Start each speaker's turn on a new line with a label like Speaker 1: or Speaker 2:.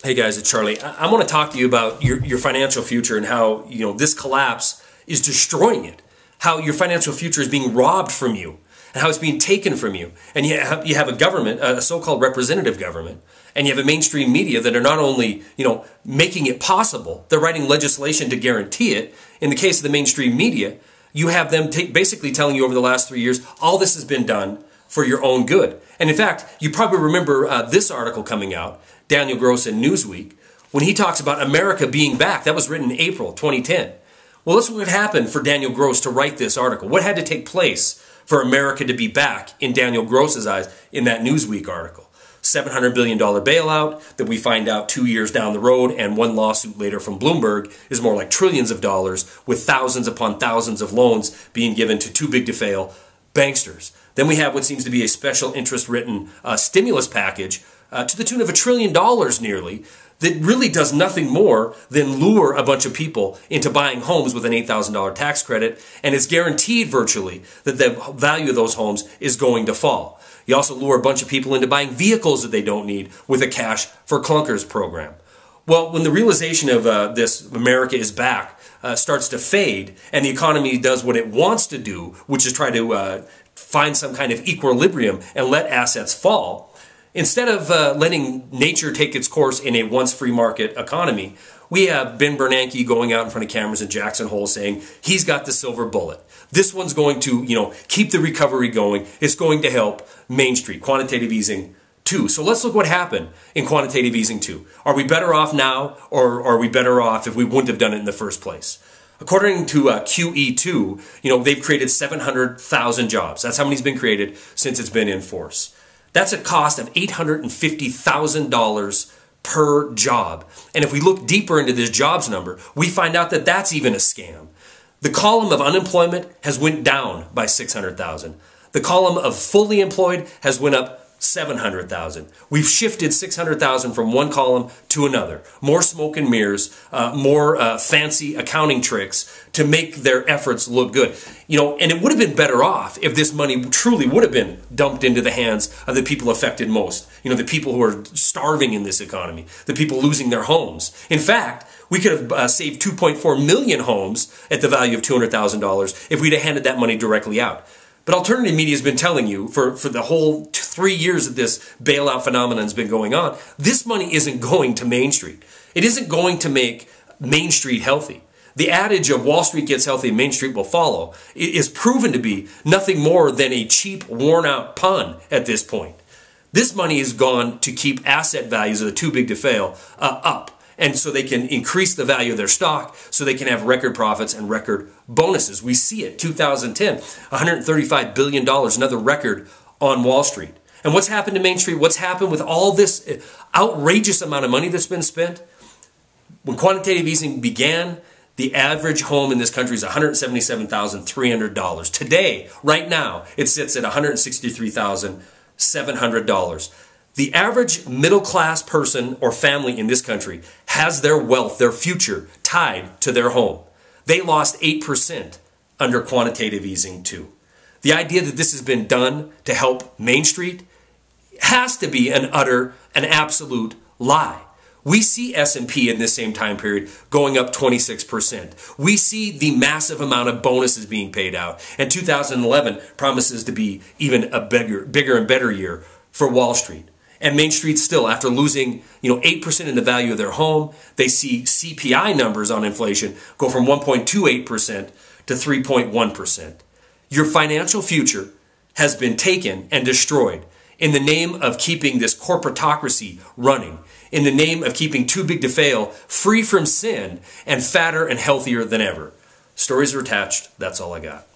Speaker 1: Hey guys, it's Charlie. I want to talk to you about your financial future and how this collapse is destroying it. How your financial future is being robbed from you and how it's being taken from you. And you have a government, a so-called representative government, and you have a mainstream media that are not only making it possible, they're writing legislation to guarantee it. In the case of the mainstream media, you have them basically telling you over the last 3 years, all this has been done for your own good. And in fact, you probably remember this article coming out, Daniel Gross in Newsweek, when he talks about America being back. That was written in April 2010. Well, that's what happened for Daniel Gross to write this article. What had to take place for America to be back in Daniel Gross's eyes in that Newsweek article? $700 billion bailout that we find out 2 years down the road, and one lawsuit later from Bloomberg is more like trillions of dollars, with thousands upon thousands of loans being given to too big to fail banksters. Then we have what seems to be a special interest written stimulus package to the tune of $1 trillion nearly, that really does nothing more than lure a bunch of people into buying homes with an $8,000 tax credit, and it's guaranteed virtually that the value of those homes is going to fall. You also lure a bunch of people into buying vehicles that they don't need with a Cash for Clunkers program. Well, when the realization of this America is back starts to fade, and the economy does what it wants to do, which is try to find some kind of equilibrium and let assets fall, instead of letting nature take its course in a once free market economy, we have Ben Bernanke going out in front of cameras in Jackson Hole saying he's got the silver bullet. This one's going to, keep the recovery going. It's going to help Main Street, quantitative easing 2. So let's look what happened in quantitative easing 2. Are we better off now, or are we better off if we wouldn't have done it in the first place? According to QE2, they've created 700,000 jobs. That's how many's been created since it's been in force. That's a cost of $850,000 per job. And if we look deeper into this jobs number, we find out that that's even a scam. The column of unemployment has went down by 600,000. The column of fully employed has went up 700,000. We've shifted 600,000 from one column to another. More smoke and mirrors, more fancy accounting tricks to make their efforts look good. And it would have been better off if this money truly would have been dumped into the hands of the people affected most. The people who are starving in this economy, the people losing their homes. In fact, we could have saved 2.4 million homes at the value of $200,000 if we'd have handed that money directly out. But alternative media has been telling you for the whole 3 years that this bailout phenomenon has been going on, this money isn't going to Main Street. It isn't going to make Main Street healthy. The adage of Wall Street gets healthy and Main Street will follow is proven to be nothing more than a cheap, worn-out pun at this point. This money has gone to keep asset values of the too big to fail up. And so they can increase the value of their stock so they can have record profits and record bonuses. We see it, 2010, $135 billion, another record on Wall Street. And what's happened to Main Street? What's happened with all this outrageous amount of money that's been spent? When quantitative easing began, the average home in this country is $177,300. Today, right now, it sits at $163,700. The average middle-class person or family in this country has their wealth, their future, tied to their home. They lost 8% under quantitative easing 2. The idea that this has been done to help Main Street has to be an absolute lie. We see S&P in this same time period going up 26%. We see the massive amount of bonuses being paid out. And 2011 promises to be even a bigger and better year for Wall Street. And Main Street still, after losing 8% in the value of their home, they see CPI numbers on inflation go from 1.28% to 3.1%. Your financial future has been taken and destroyed in the name of keeping this corporatocracy running, in the name of keeping too big to fail free from sin and fatter and healthier than ever. Stories are attached. That's all I got.